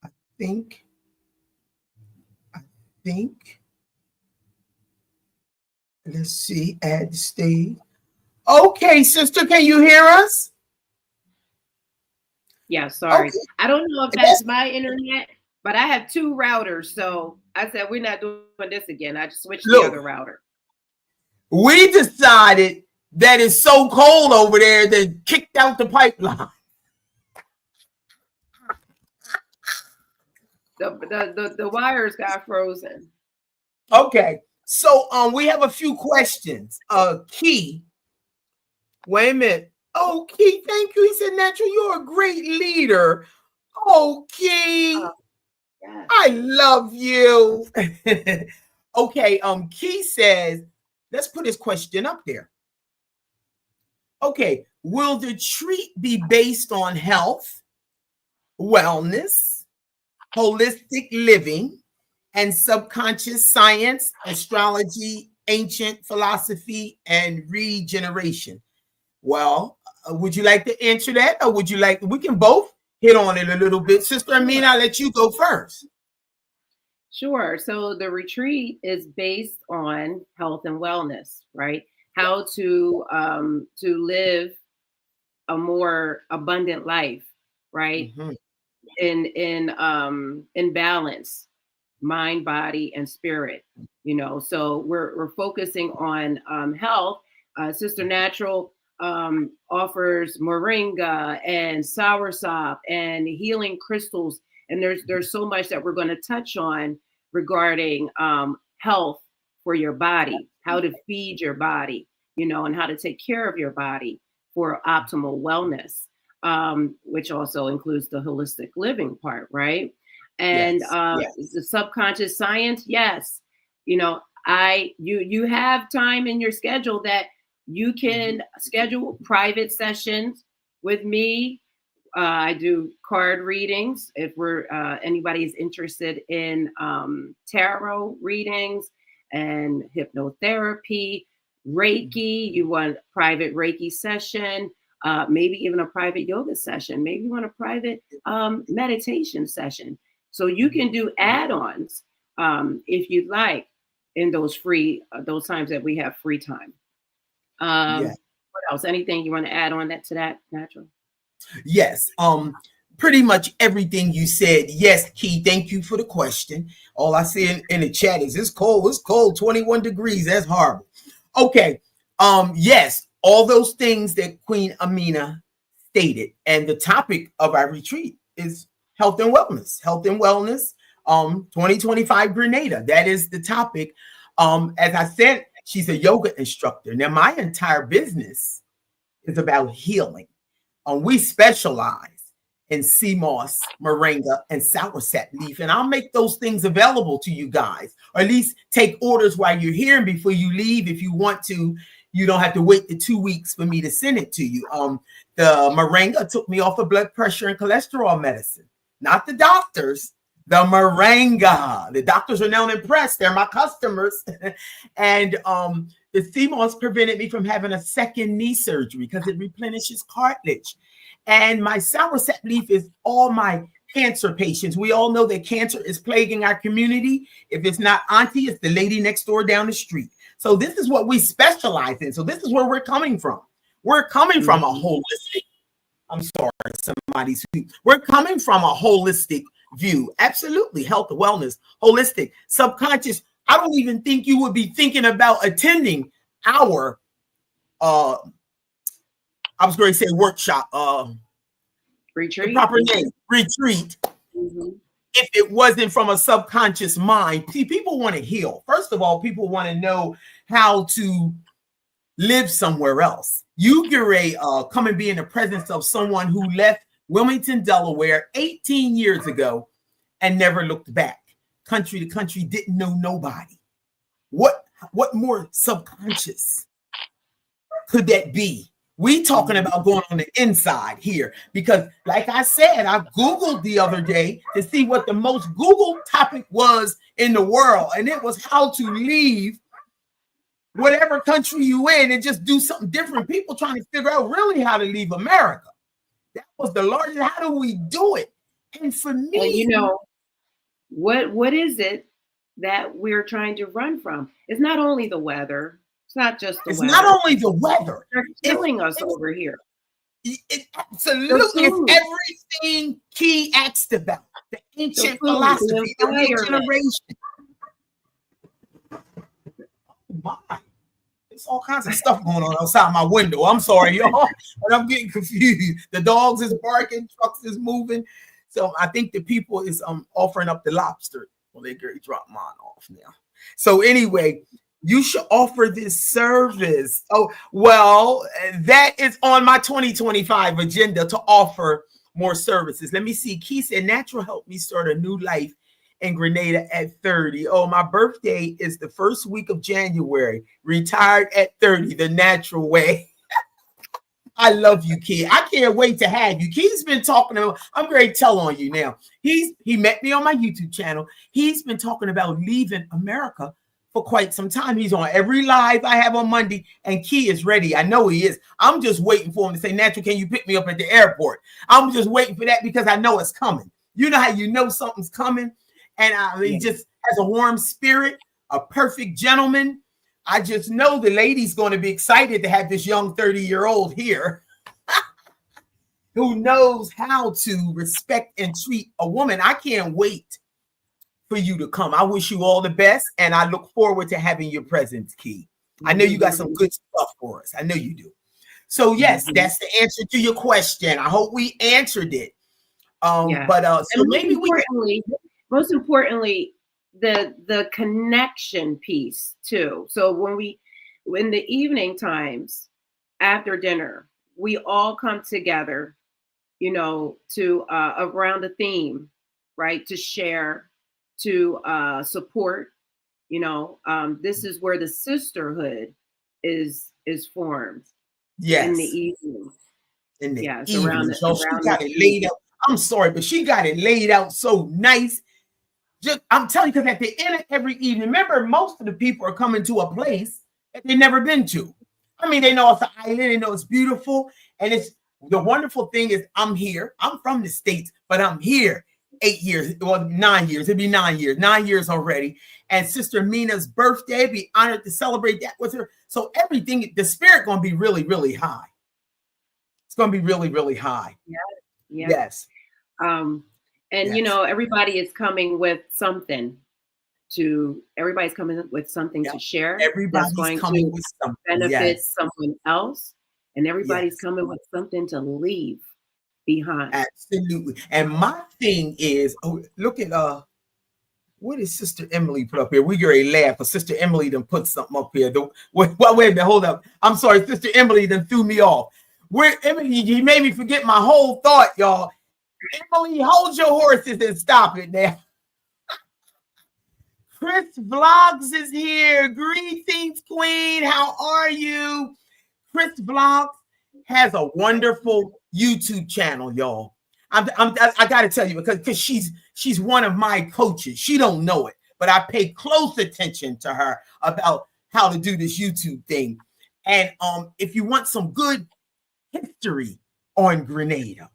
I think. Let's see. Add stage. Okay, sister, can you hear us? Yeah, sorry. Okay. I don't know if that's my internet, but I have two routers. So I said, we're not doing this again. I just switched the other router. We decided that it's so cold over there that kicked out the pipeline. The wires got frozen. Okay. So we have a few questions. Key. Wait a minute. Oh, Key, thank you. He said, Natural, you're a great leader. Oh, Key. Yeah. I love you. Okay, Key says, let's put his question up there. Okay, will the treat be based on health, wellness, holistic living, and subconscious science, astrology, ancient philosophy, and regeneration? Well, would you like to answer that, or would you like? We can both hit on it a little bit. Sister Amina, I'll let you go first. Sure. So the retreat is based on health and wellness, right? How to live a more abundant life, right? Mm-hmm. In balance, mind, body, and spirit. You know, so we're focusing on health. Sister Natural offers moringa and soursop and healing crystals, and there's so much that we're going to touch on regarding health for your body, how to feed your body, you know, and how to take care of your body for optimal wellness, which also includes the holistic living part, right? And yes. The subconscious science, yes, you know, you have time in your schedule that you can schedule private sessions with me. I do card readings if anybody's interested in tarot readings and hypnotherapy, Reiki. You want a private Reiki session, maybe even a private yoga session. Maybe you want a private meditation session. So you can do add-ons if you'd like in those times that we have free time. What else? Anything you want to add on to that, Natural? Yes. Pretty much everything you said. Yes, Key, thank you for the question. All I see in the chat is it's cold, 21 degrees. That's horrible. Okay. Yes, all those things that Queen Amina stated. And the topic of our retreat is health and wellness. 2025 Grenada. That is the topic. As I said, she's a yoga instructor. Now, my entire business is about healing. We specialize in sea moss, moringa, and soursop leaf, and I'll make those things available to you guys, or at least take orders while you're here, and before you leave, if you want to, you don't have to wait the 2 weeks for me to send it to you. The moringa took me off of blood pressure and cholesterol medicine, not the doctors. The moringa. The doctors are now impressed. They're my customers. And the sea moss prevented me from having a second knee surgery because it replenishes cartilage. And my soursop leaf is all my cancer patients. We all know that cancer is plaguing our community. If it's not auntie, it's the lady next door down the street. So this is what we specialize in. So this is where we're coming from. We're coming from a holistic. I'm sorry, somebody's. We're coming from a holistic view. Absolutely. Health, wellness, holistic, subconscious. I don't even think you would be thinking about attending our I was going to say workshop, retreat. The proper name, retreat. if it wasn't from a subconscious mind. See, people want to heal. First of all, people want to know how to live somewhere else. You get ready, come and be in the presence of someone who left Wilmington, Delaware 18 years ago and never looked back. Country to country, didn't know nobody. What more subconscious could that be? We talking about going on the inside here because, like I said, I Googled the other day to see what the most Googled topic was in the world, and it was how to leave whatever country you in and just do something different. People trying to figure out really how to leave America. That was the largest. How do we do it? And for me, well, you know, what is it that we're trying to run from? It's not only the weather. It's not just the weather. It's not only the weather. They're killing us over here. It absolutely is everything Key asked about. The ancient philosophy, the new generation. Oh my. There's all kinds of stuff going on outside my window. I'm sorry, y'all, but I'm getting confused. The dogs is barking, trucks is moving. So I think the people is offering up the lobster. Well, they dropped mine off now. So anyway, you should offer this service. Oh, well, that is on my 2025 agenda to offer more services. Let me see. Key said, natural helped me start a new life in Grenada at 30. Oh, my birthday is the first week of January. Retired at 30, the natural way. I love you, Key. I can't wait to have you. Key's been talking about, I'm going to tell on you now. He met me on my YouTube channel. He's been talking about leaving America for quite some time. He's on every live I have on Monday, and Key is ready. I know he is. I'm just waiting for him to say, Natural, can you pick me up at the airport? I'm just waiting for that because I know it's coming. You know how you know something's coming? And he just has a warm spirit, a perfect gentleman. I just know the lady's going to be excited to have this young 30-year-old here who knows how to respect and treat a woman. I can't wait for you to come. I wish you all the best, and I look forward to having your presence, Key. I know you got some good stuff for us. I know you do. So, yes, that's the answer to your question. I hope we answered it. But so maybe most importantly, the connection piece too. So when the evening times after dinner, we all come together, you know, to around a theme, right? To share, to support, you know, this is where the sisterhood is formed. Yes. In the evening. In the evening. So she got it laid out. I'm sorry, but she got it laid out so nice. Just, I'm telling you, because at the end of every evening, remember, most of the people are coming to a place that they've never been to. I mean, they know it's an island, they know it's beautiful. And it's the wonderful thing is I'm here. I'm from the States, but I'm here 8 years, well, 9 years. It'd be 9 years, 9 years already. And Sister Amina's birthday, be honored to celebrate that with her. So everything, the spirit going to be really, really high. It's going to be really, really high. Yeah. Yeah. Yes. And yes. You know, everybody is coming with something to share. Everybody's going coming to with something. benefit someone else, and everybody's coming with something to leave behind. Absolutely. And my thing is, look at what did Sister Emily put up here? We get a laugh, but Sister Emily done put something up here. Wait a minute, hold up. I'm sorry, Sister Emily done threw me off. Emily, you made me forget my whole thought, y'all. Emily, hold your horses and stop it now. Chris Vlogs is here. Greetings, Queen. How are you? Chris Vlogs has a wonderful YouTube channel, y'all. I got to tell you because she's one of my coaches. She don't know it, but I pay close attention to her about how to do this YouTube thing. And if you want some good history on Grenada,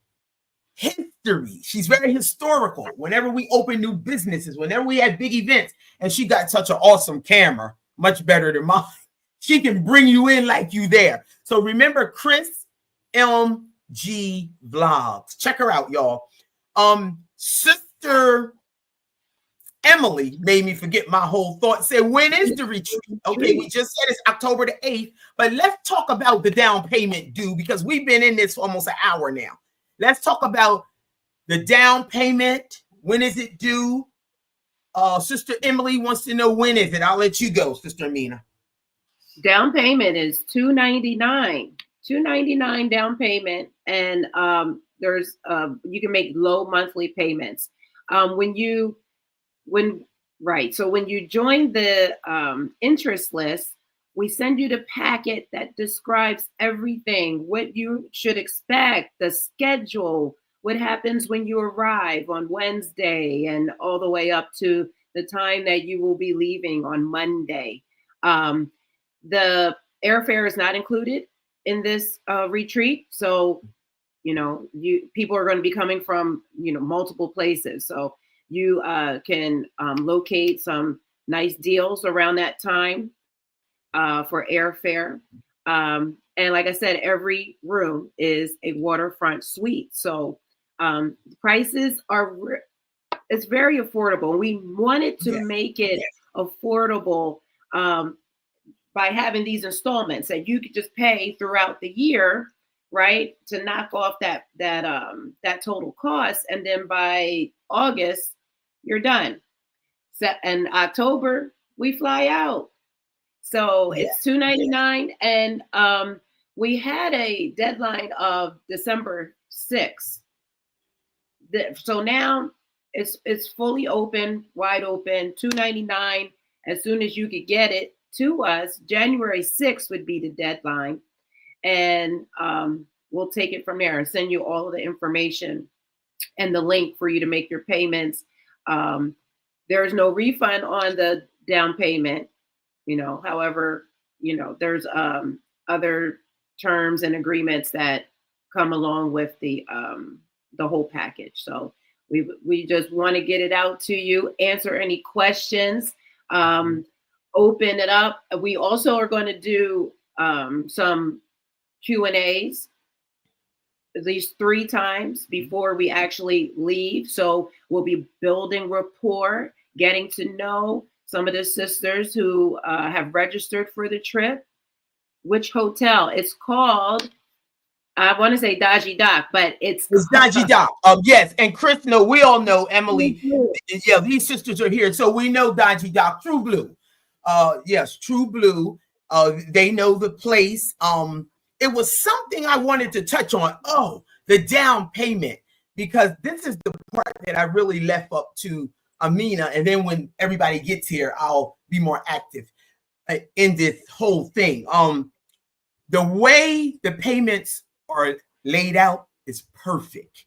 she's very historical. Whenever we open new businesses, whenever we have big events, and she got such an awesome camera, much better than mine. She can bring you in like you there. So remember Chris MG Vlogs. Check her out, y'all. Sister Emily made me forget my whole thought. Said, when is the retreat? Okay, we just said it's October the 8th, but let's talk about the down payment due because we've been in this for almost an hour now. Let's talk about the down payment, When is it due? Sister Emily wants to know when is it. I'll let you go, Sister Amina. Down payment is $299. $299 down payment, and there's you can make low monthly payments. When you join the interest list, we send you the packet that describes everything, what you should expect, the schedule, what happens when you arrive on Wednesday, and all the way up to the time that you will be leaving on Monday. The airfare is not included in this retreat, so people are going to be coming from multiple places, so you can locate some nice deals around that time for airfare. And like I said, every room is a waterfront suite, so prices are it's very affordable. We wanted to make it affordable by having these installments that you could just pay throughout the year, right, to knock off that total cost, and then by August you're done. So, and October we fly out. So it's $299, and we had a deadline of December 6th. So now it's fully open, wide open, $299. As soon as you could get it to us, January 6th would be the deadline, and we'll take it from there and send you all of the information and the link for you to make your payments. There's no refund on the down payment, however, there's other terms and agreements that come along with the whole package. So we just want to get it out to you, answer any questions, open it up. We also are going to do some Q&As at least 3 times before we actually leave. So we'll be building rapport, getting to know some of the sisters who have registered for the trip. Which hotel? It's called, I want to say Daji Dock, but it's Daji Dock. Yes, and Chris, we all know Emily. Yeah, these sisters are here, so we know Daji Dock. True Blue. Yes, True Blue. They know the place. It was something I wanted to touch on. Oh, the down payment, because this is the part that I really left up to Amina, and then when everybody gets here, I'll be more active in this whole thing. The way the payments are laid out is perfect.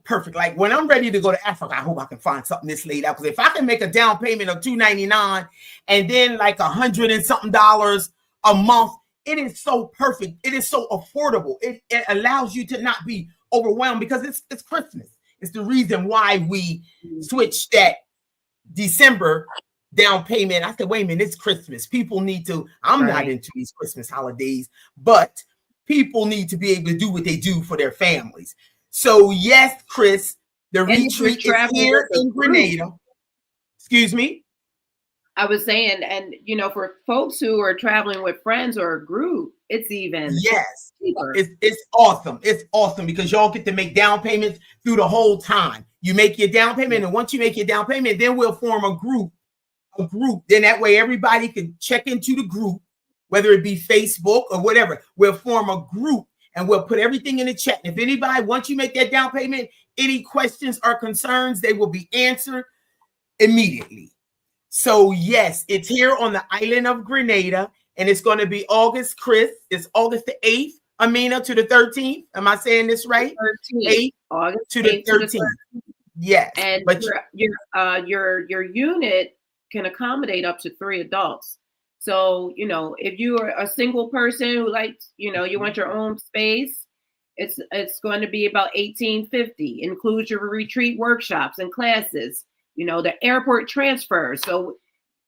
Perfect. Like when I'm ready to go to Africa, I hope I can find something that's laid out. Because if I can make a down payment of $299 and then like $100 and something a month, it is so perfect. It is so affordable. It allows you to not be overwhelmed, because it's Christmas. It's the reason why we switched that December down payment. I said, wait a minute, it's Christmas. People need to, I'm not into these Christmas holidays, but people need to be able to do what they do for their families. So yes, Chris, the retreat is here in Grenada. Excuse me? I was saying, and for folks who are traveling with friends or a group, it's even cheaper. It's awesome. It's awesome because y'all get to make down payments through the whole time. You make your down payment, and once you make your down payment, then we'll form a group. Then that way everybody can check into the group, whether it be Facebook or whatever. We'll form a group and we'll put everything in the chat. And if anybody, once you make that down payment, any questions or concerns, they will be answered immediately. So yes, it's here on the island of Grenada, and it's going to be August, Chris. It's August the 8th, Amina, to the 13th. Am I saying this right? 13th. August to the 13th. Yes. And but your unit can accommodate up to 3 adults. So, if you are a single person who likes, you want your own space, it's going to be about $1,850. Includes your retreat workshops and classes. The airport transfer. So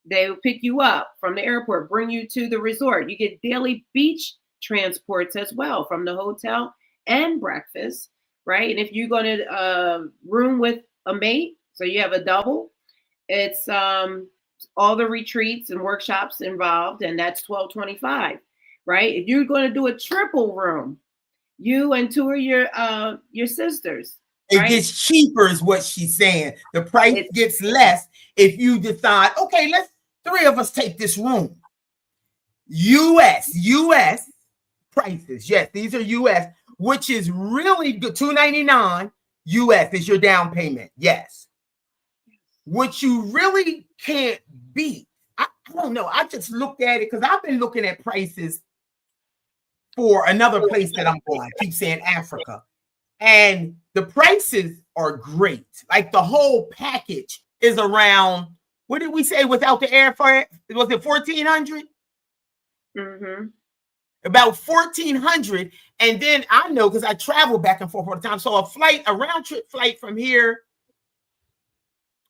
they'll pick you up from the airport, bring you to the resort. You get daily beach transports as well from the hotel and breakfast, right? And if you're going to room with a mate, so you have a double, it's all the retreats and workshops involved, and that's $1,225, right? If you're going to do a triple room, you and 2 of your sisters, It gets cheaper is what she's saying. The price gets less if you decide, okay, let's 3 of us take this room. US prices. Yes, these are US, which is really good. $299 US is your down payment. Yes. What you really can't beat. I don't know. I just looked at it because I've been looking at prices for another place that I'm going. I keep saying Africa. And the prices are great. Like the whole package is around, what did we say without the airfare? Was it 1,400? Mm-hmm. About 1,400. And then I know because I travel back and forth all the time. So a round trip flight from here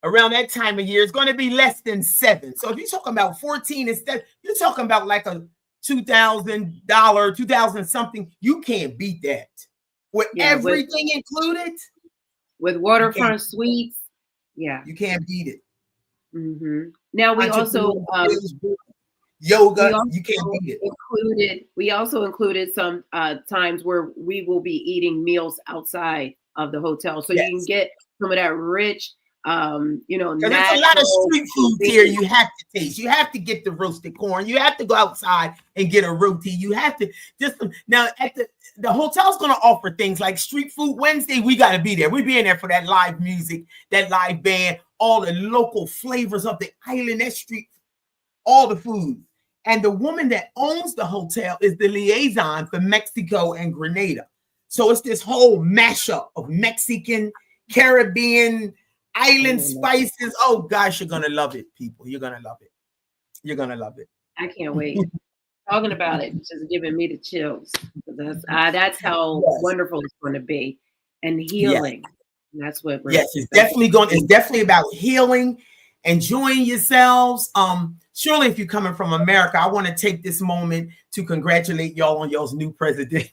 around that time of year is going to be less than 7. So if you're talking about 14 instead, you're talking about like a $2,000, 2,000 something. You can't beat that. With everything included, with waterfront suites, you can't beat it. Mm-hmm. Now we also yoga, you can't beat it. We also included some times where we will be eating meals outside of the hotel, so you can get some of that rich, natural. There's a lot of street food here you have to taste. You have to get the roasted corn. You have to go outside and get a roti. You have to now at the hotel's going to offer things like Street Food Wednesday. We got to be there. We be in there for that live music, that live band, all the local flavors of the island, that street, all the food. And the woman that owns the hotel is the liaison for Mexico and Grenada. So it's this whole mashup of Mexican, Caribbean, island spices. Oh gosh, you're gonna love it, people. You're gonna love it. You're gonna love it. I can't wait. Talking about it, just giving me the chills. That's how wonderful it's going to be, and healing. And that's what. It's definitely about healing, enjoying yourselves. Surely, if you're coming from America, I want to take this moment to congratulate y'all on y'all's new president.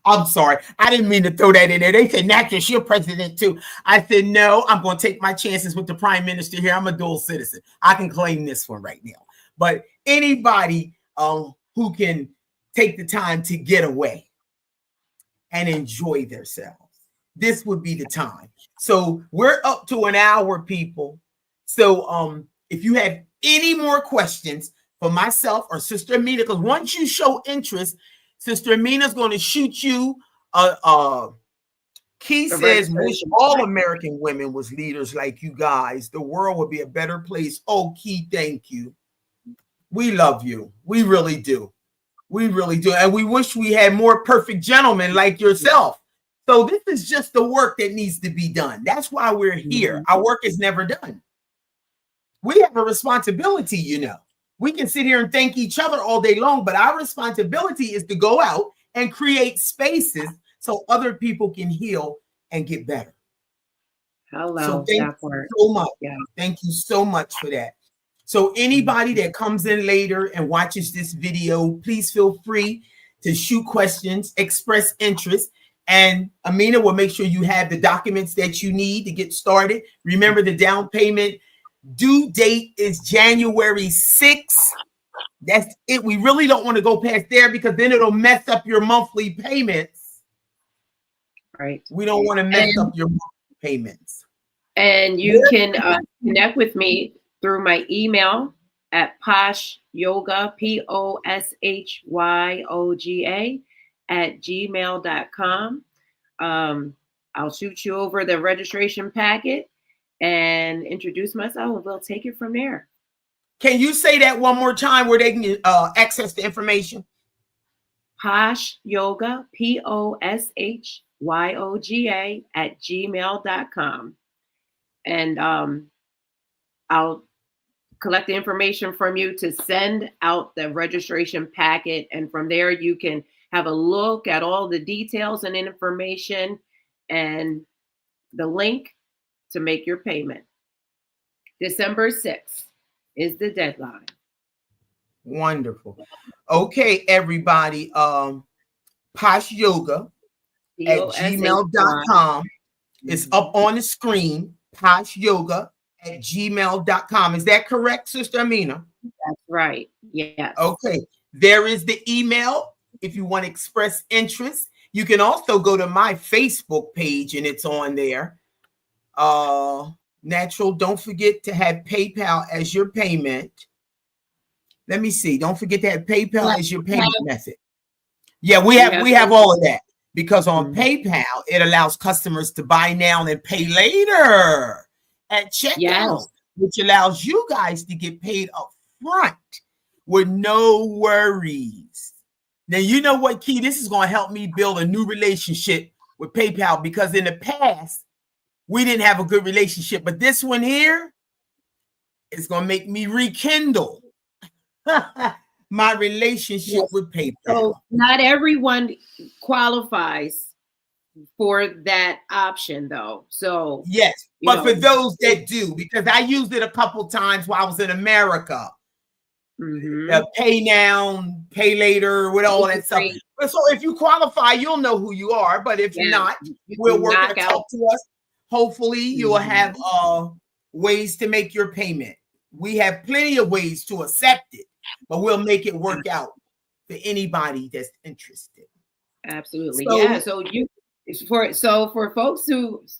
I'm sorry. I didn't mean to throw that in there. They said, Natchez, you're president too. I said, no, I'm going to take my chances with the prime minister here. I'm a dual citizen. I can claim this one right now. But anybody who can take the time to get away and enjoy themselves, this would be the time. So we're up to an hour, people. So if you have any more questions for myself or Sister Amina, because once you show interest, Sister Amina's going to shoot you. Key says, wish all American women was leaders like you guys. The world would be a better place. Oh, Key, thank you. We love you. We really do. We really do. And we wish we had more perfect gentlemen like yourself. So this is just the work that needs to be done. That's why we're here. Our work is never done. We have a responsibility, We can sit here and thank each other all day long, but our responsibility is to go out and create spaces so other people can heal and get better. So thank you so much. Thank you so much for that. So anybody that comes in later and watches this video, please feel free to shoot questions, express interest, and Amina will make sure you have the documents that you need to get started. Remember, the down payment due date is January 6th. That's it. We really don't want to go past there because then it'll mess up your monthly payments. Right. We don't want to mess up your monthly payments. And you can connect with me through my email at poshyoga, POSHYOGA @gmail.com. I'll shoot you over the registration packet and introduce myself, and we'll take it from there. Can you say that one more time where they can access the information? Posh Yoga, POSHYOGA @gmail.com. And I'll collect the information from you to send out the registration packet. And from there, you can have a look at all the details and information and the link to make your payment. December 6th is the deadline. Wonderful. Okay, everybody. Posh Yoga @gmail.com. It's up on the screen. Posh Yoga @gmail.com. Is that correct, Sister Amina? That's right. Yes. Okay. There is the email if you want to express interest. You can also go to my Facebook page and it's on there. Natural, don't forget to have PayPal as your payment. Let me see. Don't forget to have PayPal as your payment method. Yeah, we have all of that, because on PayPal, it allows customers to buy now and pay later at checkout, which allows you guys to get paid up front with no worries. Now, you know what, Key? This is going to help me build a new relationship with PayPal, because in the past, we didn't have a good relationship. But this one here is going to make me rekindle my relationship with PayPal. So not everyone qualifies for that option, though. So yes, but for those that do, because I used it a couple times while I was in America. Pay now, pay later, with all that stuff. But so if you qualify, you'll know who you are. But if not, we'll work and talk to us. Hopefully, you'll have ways to make your payment. We have plenty of ways to accept it, but we'll make it work out for anybody that's interested. Absolutely. So for folks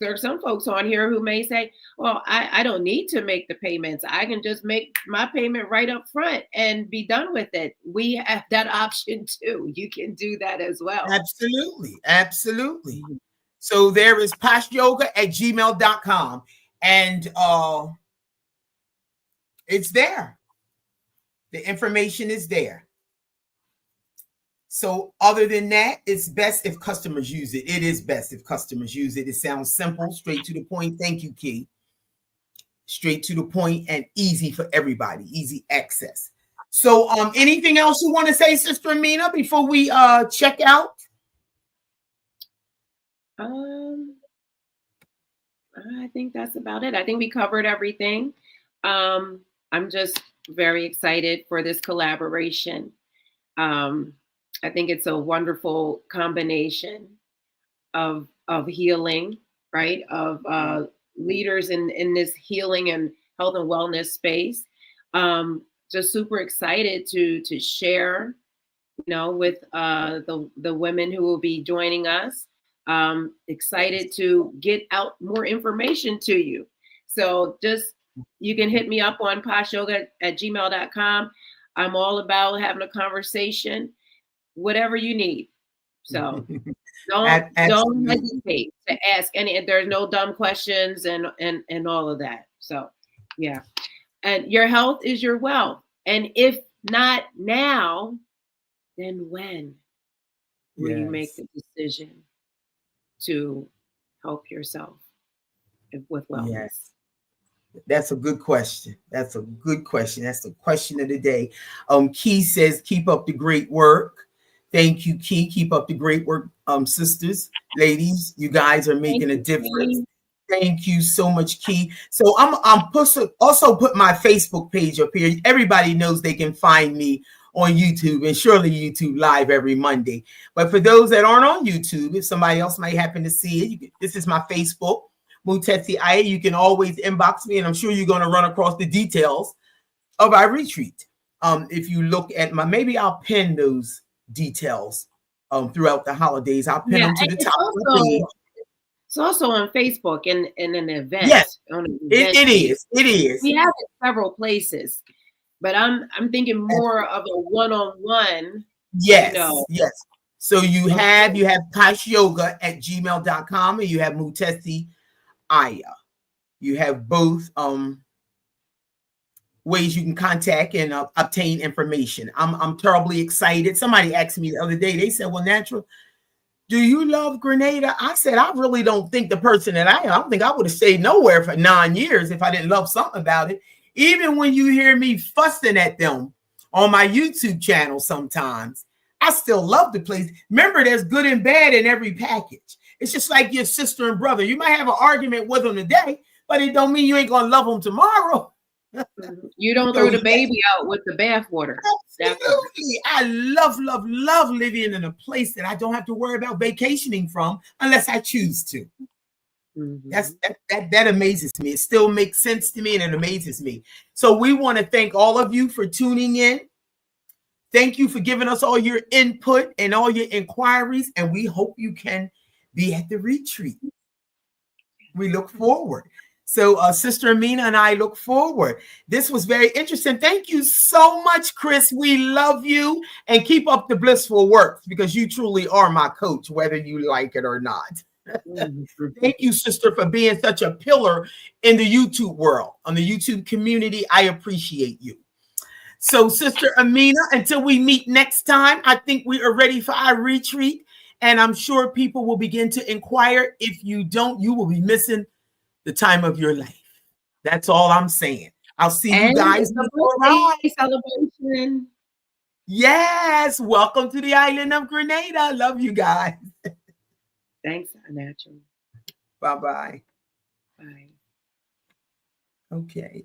there are some folks on here who may say, well, I don't need to make the payments. I can just make my payment right up front and be done with it. We have that option too. You can do that as well. Absolutely. So there is poshyoga@gmail.com, and it's there. The information is there. So other than that, it's best if customers use it. It is best if customers use it. It sounds simple, straight to the point. Thank you, Key. Straight to the point and easy for everybody, easy access. So anything else you want to say, Sister Amina, before we check out? I think that's about it. I think we covered everything. I'm just very excited for this collaboration. I think it's a wonderful combination of healing, right? Of leaders in this healing and health and wellness space. Just super excited to share, with the women who will be joining us. Excited to get out more information to you. So you can hit me up on poshyoga@gmail.com. I'm all about having a conversation, whatever you need. So don't hesitate to ask any. There's no dumb questions and all of that. So yeah, and your health is your wealth. And if not now, then when will you make the decision to help yourself with wellness? Yes. That's a good question. That's a good question. That's the question of the day. Key says, keep up the great work. Thank you, Key. Keep up the great work, sisters, ladies. You guys are making a difference. Thank you so much, Key. So I'm also put my Facebook page up here. Everybody knows they can find me on YouTube, and surely YouTube live every Monday. But for those that aren't on YouTube, if somebody else might happen to see it, this is my Facebook. Mutesi Aya, you can always inbox me, and I'm sure you're going to run across the details of our retreat. If you look at maybe I'll pin those details throughout the holidays. I'll pin them to the top of the page. It's also on Facebook and an event. Yes, it is. We have it several places, but I'm thinking more of a one-on-one. Yes, yes. So you have poshyoga@gmail.com, and you have Mutesi Aya. You have both ways you can contact and obtain information. I'm terribly excited. Somebody asked me the other day, they said, well, Natural, do you love Grenada? I said, I really don't think the person that I am. I don't think I would have stayed nowhere for 9 years if I didn't love something about it. Even when you hear me fussing at them on my YouTube channel sometimes, I still love the place. Remember, there's good and bad in every package. It's just like your sister and brother. You might have an argument with them today, but it don't mean you ain't going to love them tomorrow. You don't throw the baby out with the bathwater. Absolutely. I love living in a place that I don't have to worry about vacationing from unless I choose to. Mm-hmm. That amazes me. It still makes sense to me, and it amazes me. So we want to thank all of you for tuning in. Thank you for giving us all your input and all your inquiries, and we hope you can be at the retreat. We look forward. So Sister Amina and I look forward. This was very interesting. Thank you so much, Chris. We love you, and keep up the blissful work, because you truly are my coach, whether you like it or not. Thank you, sister, for being such a pillar in the YouTube world, on the YouTube community. I appreciate you. So, Sister Amina, until we meet next time, I think we are ready for our retreat. And I'm sure people will begin to inquire. If you don't, you will be missing the time of your life. That's all I'm saying. I'll see you guys. Celebration. Yes. Welcome to the island of Grenada. Love you guys. Thanks, Natural. Bye-bye. Bye. Okay.